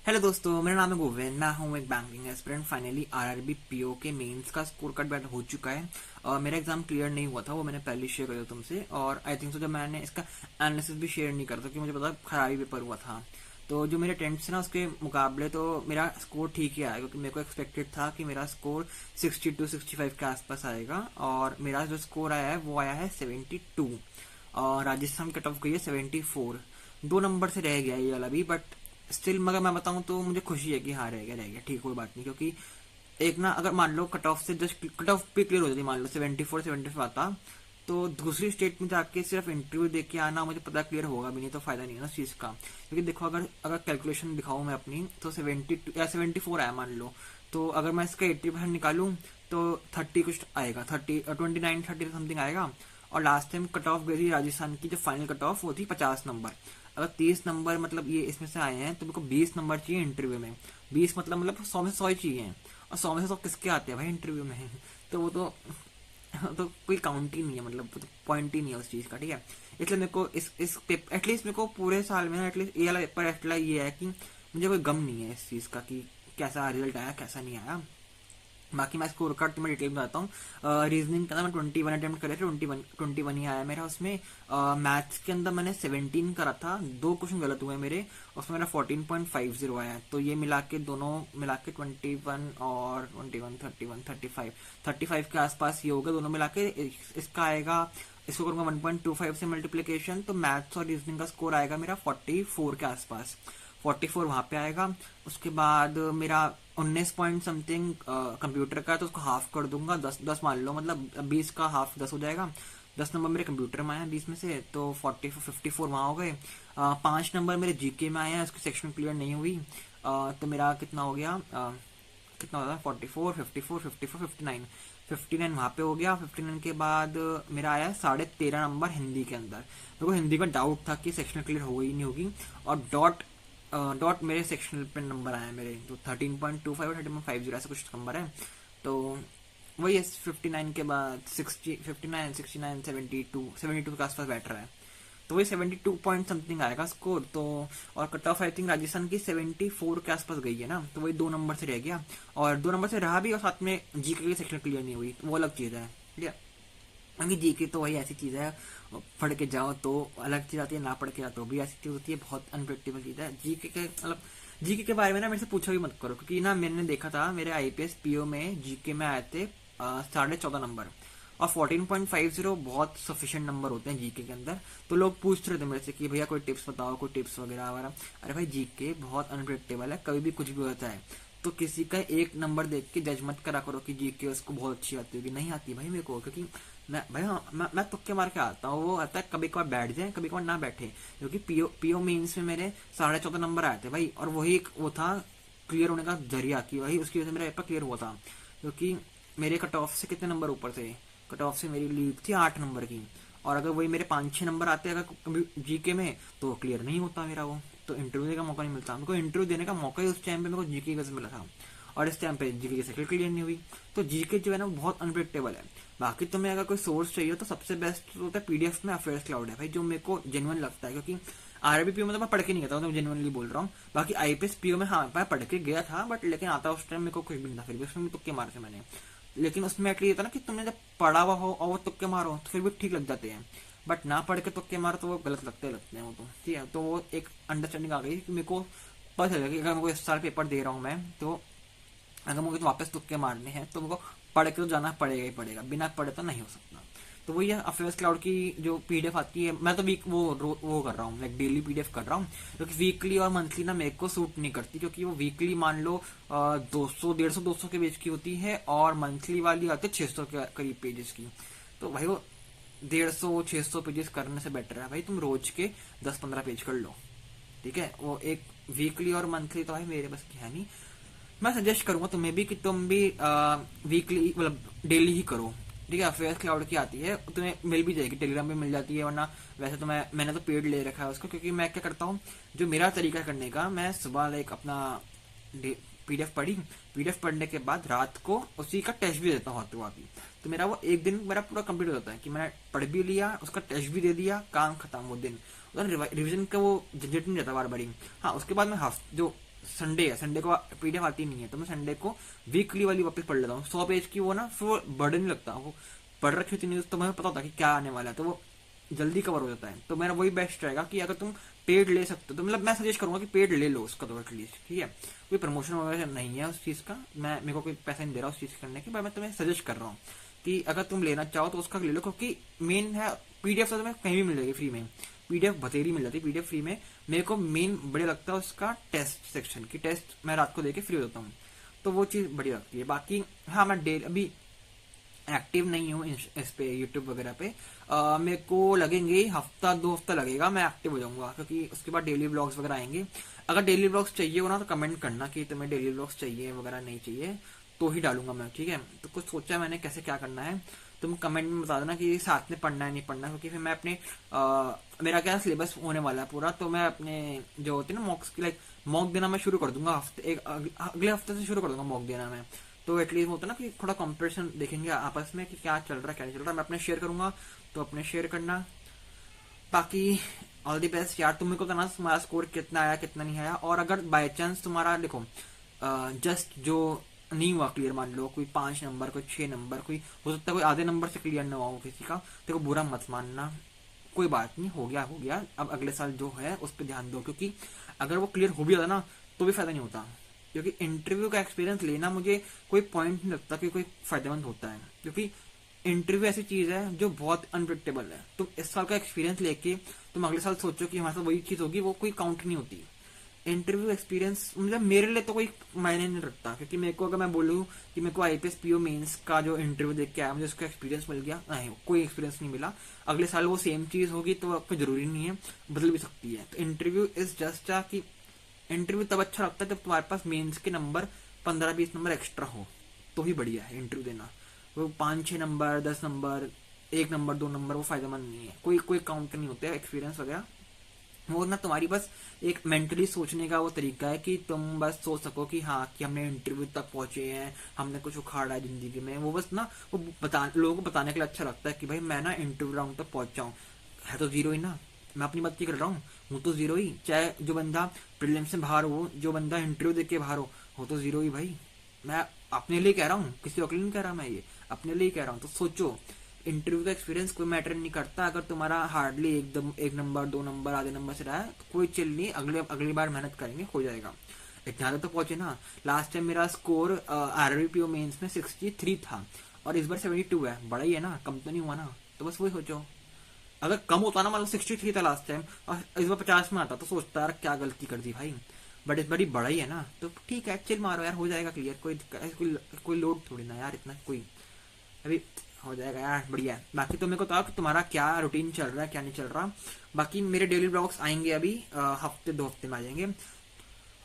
Hello दोस्तों, मेरा नाम है गोविंद। मैं हूँ एक banking aspirant. Finally RRB PO के मेंस का स्कोर कार्ड बैठ हो चुका है। मेरा एग्जाम क्लियर नहीं हुआ था, वो मैंने पहले शेयर कर दिया तुमसे। और आई थिंक सो जब मैंने इसका एनालिसिस भी शेयर नहीं करता, क्योंकि मुझे पता खराबी पेपर हुआ था। तो जो मेरे अटेम्प्ट्स ना उसके मुकाबले तो मेरा स्कोर ठीक ही आया, क्योंकि मेरे को एक्सपेक्टेड था कि मेरा स्कोर 62-65 के आसपास आएगा। और मेरा जो स्कोर आया है वो आया है 72। और राजस्थान कट ऑफ गई है 74। 2 नंबर से रह गया ये वाला भी, बट स्टिल मगर मैं बताऊं तो मुझे खुशी है कि हाँ रह गया ठीक, कोई बात नहीं। क्योंकि एक ना, अगर मान लो कट ऑफ से जस्ट कट ऑफ भी क्लियर हो जाती, मान लो 74-75 आता, तो दूसरी स्टेट में जाके सिर्फ इंटरव्यू दे के आना, मुझे पता क्लियर होगा भी नहीं, तो फायदा नहीं है ना उस चीज़ का। क्योंकि देखो, अगर अगर कैलकुलेशन दिखाऊं मैं अपनी, तो 72 या 74 आया मान लो, तो अगर मैं इसका 80% निकालूं तो 30 कुछ आएगा, 29-30 समथिंग आएगा। और लास्ट टाइम कट ऑफ गई थी राजस्थान की, जो फाइनल कट ऑफ वो थी 50 नंबर। अगर 30 नंबर मतलब ये इसमें से आए हैं, तो मेरे को 20 नंबर चाहिए इंटरव्यू में। 20 मतलब 100 में से 100 ही चाहिए। और 100 में से 100 किसके आते हैं भाई इंटरव्यू में? तो वो तो कोई काउंट ही नहीं है, मतलब वो तो पॉइंट ही नहीं है उस चीज़ का, ठीक है। इसलिए मेरे को इस पेपर एटलीस्ट, मेरे को पूरे साल में एटलीस्ट ये वाला पेपर एटलीस्ट ये है कि मुझे कोई गम नहीं है इस चीज़ का कि कैसा रिजल्ट आया कैसा नहीं आया। बाकी मैं स्कोर कार्ड तुम्हें डिटेल में बताता हूँ। रीजनिंग का ना मैं 21 अटेम्प्ट करे थे, 21 ही आया मेरा उसमें। मैथ्स के अंदर मैंने 17 करा था, 2 क्वेश्चन गलत हुए मेरे, उसमें मेरा 14.50 आया। तो ये मिला के दोनों मिला के 21 और 21 31 35 के आसपास ये होगा दोनों मिला के। इसका आएगा, इसको करूंगा 1.25 से मल्टीप्लीकेशन, तो मैथ्स और रीजनिंग का स्कोर आएगा मेरा 44 के आसपास। 44 वहां पे आएगा। उसके बाद मेरा 19 पॉइंट समथिंग कंप्यूटर का है, तो उसको हाफ कर दूंगा, 10 मान लो, मतलब 20 का हाफ 10 हो जाएगा। 10 नंबर मेरे कंप्यूटर में आया 20 में से, तो 54 वहाँ हो गए। 5 नंबर मेरे जीके में आए हैं, उसकी सेक्शन क्लियर नहीं हुई। तो मेरा कितना हो गया, कितना होता है, 44 54 54 59। 59 वहाँ पे हो गया। 59 के बाद मेरा आया 13.5 नंबर हिंदी के अंदर। मेरे को हिंदी का डाउट था कि सेक्शन क्लियर होगी ही नहीं होगी। और डॉट मेरे सेक्शनल पे नंबर आया मेरे, तो 13.25 और 13.50 ऐसा कुछ नंबर है। तो वही है। 59 के बाद 60, 59, 69, 72 के आसपास बैठ रहा है। तो वही 72 पॉइंट समथिंग आएगा स्कोर तो। और cut off I think Rajasthan की 74 के आसपास गई है ना, तो वही 2 नंबर से रह गया। और 2 नंबर से रहा भी, और साथ में जीके की सेक्शन क्लियर नहीं हुई, तो वो अलग चीज़ है, ठीक है। क्योंकि जीके तो वही ऐसी चीज़ है, पढ़ के जाओ तो अलग चीज़ आती है, ना पढ़ के जाओ तो भी ऐसी चीज़ होती है, बहुत अनप्रेडिक्टेबल चीज़ है जीके के। मतलब जीके के बारे में ना मेरे से पूछो भी मत करो, क्योंकि ना मैंने देखा था मेरे आईपीएस पीओ में जीके में आए थे 14.5 नंबर। और 14.50 बहुत सफिशिएंट नंबर होते हैं जीके के अंदर। तो लोग पूछ रहे थे मेरे से कि भैया कोई टिप्स बताओ, कोई टिप्स वगैरह वगैरह। अरे भाई, जीके बहुत अनप्रेडिक्टेबल है, कभी भी कुछ भी होता है। तो किसी का एक नंबर देख के जज मत करा करो कि जीके उसको बहुत अच्छी आती होगी, नहीं आती भाई मेरे को। क्योंकि मैं भाई, हाँ, मैं तुक्के मार के आता हूँ, वो आता है कभी कभार बैठ जाए कभी कभार ना बैठे। क्योंकि पीओ मीन्स में मेरे 14.5 नंबर आए थे भाई, और वही एक वो था क्लियर होने का जरिया कि भाई उसकी वजह से मेरा पेपर क्लियर हुआ था। क्योंकि मेरे कट ऑफ से कितने नंबर ऊपर थे, कट ऑफ से मेरी लीड थी 8 नंबर की। और अगर वही मेरे 5-6 नंबर आते अगर जीके में, तो क्लियर नहीं होता मेरा वो, तो इंटरव्यू देने का मौका नहीं मिलता। मेरे को इंटरव्यू देने का मौका ही उस टाइम पे मेरे को जीके का मिला था, और इस टाइम पे जीके की सेक्शन क्लियर नहीं हुई। तो जीके जो है ना, वो बहुत अनप्रेडिक्टेबल है। बाकी तुम्हें अगर कोई सोर्स चाहिए तो सबसे बेस्ट होता है पीडीएफ में अफेयर्स क्लाउड है भाई, जो मेरे को जेन्युइन लगता है। क्योंकि आरबी पीओ में तो मैं पढ़ के नहीं गया था, तो मैं जेन्युइनली बोल रहा हूँ। बाकी आईपीएस पीओ में हाँ मैं पढ़ के गया था, बट लेकिन आता उस टाइम मेरे को कुछ भी नहीं था, फिर भी उसमें तुक्के मारे थे मैंने। लेकिन उसमें एटलीस्ट था ना कि तुमने जब पढ़ा हुआ हो और वो तुक्के मारो तो फिर भी ठीक लग जाते हैं। बट ना पढ़ के तुक्के मारो तो वो गलत लगते हैं वो, तो ठीक है। तो वो एक अंडरस्टैंडिंग आ गई कि मेरे को पता चल गया कि अगर मैं इस साल पेपर दे रहा हूँ मैं, तो अगर मुझे तो वापस तुक्के मारने हैं तो मेरे को पढ़ के तो जाना पड़ेगा ही पड़ेगा, बिना पढ़े तो नहीं हो सकता। तो वही है, अफेयर्स क्लाउड की जो पीडीएफ आती है, मैं तो वीक वो कर रहा हूँ, लाइक डेली पीडीएफ कर रहा हूँ। क्योंकि वीकली और मंथली ना मेरे को सूट नहीं करती, क्योंकि वो वीकली मान लो 200 150 200 के पेज की होती है, और मंथली वाली आती है 600 के करीब पेजेस की। तो भाई वो 150-600 पेजेस करने से बेटर है भाई तुम रोज के 10-15 पेज कर लो, ठीक है। वो एक वीकली और मंथली तो भाई मेरे बस की है नहीं। मैं सजेस्ट करूंगा तुम्हें भी कि तुम भी वीकली मतलब डेली ही करो, ठीक है। अफेयर्स क्लाउड की आती है, तुम्हें मिल भी जाएगी, टेलीग्राम पे मिल जाती है। वरना वैसे तो मैंने तो पेड ले रखा है उसको, क्योंकि मैं क्या करता हूँ, जो मेरा तरीका करने का, मैं सुबह लाइक अपना पीडीएफ पढ़ने के बाद रात को उसी का टेस्ट भी देता हूँ हाथों हाथी। तो मेरा वो एक दिन मेरा पूरा कंप्लीट हो जाता है कि मैंने पढ़ भी लिया, उसका टेस्ट भी दे दिया, काम खत्म वो दिन। रिविजन का वो झंझट नहीं रहता बार बार। हाँ, उसके बाद मैं जो संडे है, संडे को पीडीएफ आती नहीं है, तो मैं संडे को वीकली वाली वापस पढ़ लेता हूँ 100 पेज की। वो ना फिर वो बर्डन नहीं लगता, वो पढ़ रखी होती न्यूज तो मुझे पता होता है कि क्या आने वाला है, तो वो जल्दी कवर हो जाता है। तो मेरा वही बेस्ट रहेगा कि अगर तुम पेड ले सकते हो तो मतलब मैं सजेस्ट करूंगा कि पेड ले लो उसका तो एटलीस्ट, ठीक है। कोई प्रमोशन वगैरह नहीं है उस चीज का, मैं मेरे को कोई पैसा नहीं दे रहा उस चीज करने के, पर मैं तुम्हें सजेस्ट कर रहा हूँ कि अगर तुम लेना चाहो तो उसका ले लो, क्योंकि मेन है पीडीएफ तो तुम्हें कहीं भी मिल जाएगी फ्री में, पीडीएफ बतेरी मिल जाती है पीडीएफ फ्री में। मेरे को मेन बढ़िया लगता है उसका टेस्ट सेक्शन की, टेस्ट मैं रात को देके फ्री हो जाता हूँ, तो वो चीज़ बढ़िया लगती है। बाकी हाँ, मैं डेली अभी एक्टिव नहीं हूँ इस पे यूट्यूब वगैरह पे। मेरे को लगेंगे हफ्ता 2 हफ्ता लगेगा, मैं एक्टिव हो जाऊंगा, क्योंकि उसके बाद डेली व्लॉग्स वगैरह आएंगे। अगर डेली व्लॉग्स चाहिए हो ना तो कमेंट करना कि तुम्हें डेली व्लॉग्स चाहिए वगैरह, नहीं चाहिए तो ही डालूंगा मैं, ठीक है। तो कुछ सोचा मैंने कैसे क्या करना है, तुम कमेंट में बता देना कि साथ में पढ़ना है नहीं पढ़ना, क्योंकि फिर मैं अपने मेरा क्या सिलेबस होने वाला है पूरा, तो मैं अपने जो होते हैं ना मॉक्स की लाइक मॉक देना मैं शुरू कर दूंगा अगले हफ्ते से शुरू कर दूंगा मॉक देना मैं। तो एटलीस्ट होता है ना कि थोड़ा कंपटीशन देखेंगे आपस में कि क्या चल रहा है क्या नहीं चल रहा, मैं अपने शेयर करूंगा, तो अपने शेयर करना। बाकी ऑल दी बेस्ट यार, तुम मेरे को बताना तुम्हारा स्कोर कितना आया कितना नहीं आया, और अगर बाय चांस तुम्हारा देखो जस्ट जो नहीं हुआ क्लियर, मान लो कोई 5 नंबर कोई 6 नंबर, कोई हो सकता है कोई आधे नंबर से क्लियर ना हुआ हो किसी का, देखो बुरा मत मानना, कोई बात नहीं, हो गया हो गया, अब अगले साल जो है उस पर ध्यान दो, क्योंकि अगर वो क्लियर हो भी जाता ना तो भी फायदा नहीं होता, क्योंकि इंटरव्यू का एक्सपीरियंस लेना मुझे कोई पॉइंट नहीं लगता कि कोई फायदेमंद होता है, क्योंकि इंटरव्यू ऐसी चीज है जो बहुत अनप्रिडिक्टेबल है। तुम इस साल का एक्सपीरियंस लेके तुम अगले साल सोचो कि हमारे साथ वही चीज होगी, वो कोई काउंट नहीं होती। इंटरव्यू एक्सपीरियंस मतलब मेरे लिए तो कोई मायने नहीं रखता, क्योंकि मेरे को अगर मैं बोलूँ कि मेरे को आईपीएस पीओ मेंस का जो इंटरव्यू देख के आया मुझे उसका एक्सपीरियंस मिल गया, नहीं कोई एक्सपीरियंस नहीं मिला, अगले साल वो सेम चीज होगी तो आपको जरूरी नहीं है, बदल भी सकती है। तो इंटरव्यू इज जस्ट कि इंटरव्यू तब अच्छा लगता है जब तुम्हारे पास मेंस के नंबर 15-20 नंबर एक्स्ट्रा हो, तो ही बढ़िया है इंटरव्यू देना। वो 5-6 नंबर 10 नंबर 1 नंबर 2 नंबर वो फायदेमंद नहीं है, कोई कोई काउंट नहीं होते एक्सपीरियंस वगैरह। वो ना तुम्हारी बस एक मेंटली सोचने का वो तरीका है कि तुम बस सोच सको कि हाँ कि हमने इंटरव्यू तक पहुंचे हैं, हमने कुछ उखाड़ा है जिंदगी में, वो बस ना वो लोगों को बताने के लिए अच्छा लगता है कि भाई मैं ना इंटरव्यू राउंड तक पहुंचा हूँ, है तो जीरो ही ना, मैं अपनी बात की कर रहा हूँ तो जीरो ही, चाहे जो बंदा प्रीलिम्स से बाहर हो, जो बंदा इंटरव्यू देके बाहर हो तो जीरो ही भाई। मैं अपने लिए कह रहा हूँ, किसी और के लिए नहीं कह रहा, मैं ये अपने लिए कह रहा हूँ। तो सोचो इंटरव्यू का एक्सपीरियंस कोई मैटर नहीं करता, अगर तुम्हारा हार्डली एकदम 1 नंबर 2 नंबर आधे नंबर से रहा है तो कोई चिल नहीं, अगली बार मेहनत करेंगे हो जाएगा। इतना तो पहुंचे ना, लास्ट टाइम मेरा स्कोर आरआरबीपीओ मेंस में 63 था और इस बार 72 है, बड़ा ही है ना, कम तो नहीं हुआ ना। तो बस वही सोचो, अगर कम होता ना मतलब 63 था लास्ट टाइम और इस बार 50 में आता तो सोचता यार क्या गलती कर दी भाई, बट इस बार बड़ा ही है ना, तो ठीक है चिल मारो यार, हो जाएगा क्लियर, कोई लोड थोड़ी ना यार, इतना कोई अभी हो जाएगा यार, बढ़िया है। बाकी तो मेरे को बताओ कि तुम्हारा क्या रूटीन चल रहा है क्या नहीं चल रहा। बाकी मेरे डेली ब्लॉग्स आएंगे अभी हफ्ते 2 हफ्ते में आ जाएंगे,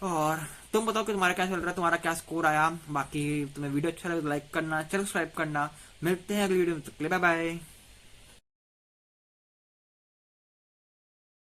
और तुम बताओ कि तुम्हारा क्या चल रहा है, तुम्हारा क्या स्कोर आया। बाकी तुम्हें वीडियो अच्छा लगे तो लाइक करना, चैनल सब्सक्राइब करना। मिलते हैं अगली वीडियो में, बाय बाय।